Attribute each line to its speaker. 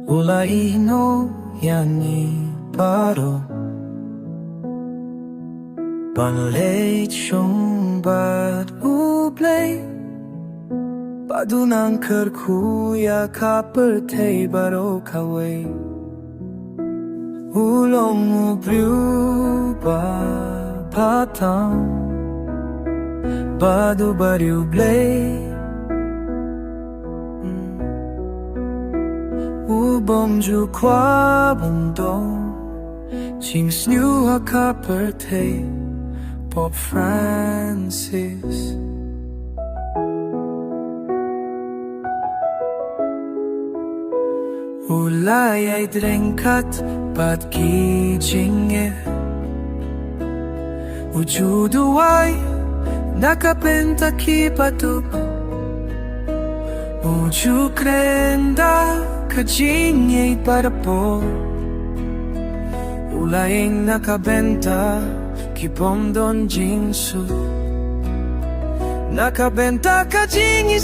Speaker 1: Ulaino yani paro Panleit siyong bad uplay Padunang kerkuya kaperte baro kaway Ulong mo briuba patang Badu bariu blay Ubom ju kwa bandong Chings new a kaperte Pope Francis Ulay ay drengkat pat kijinge Ujuduay nakapenta kipatup Uju krenda kajinge para po Ulay nakabenta kipom don jinsu Nakabenta kajingi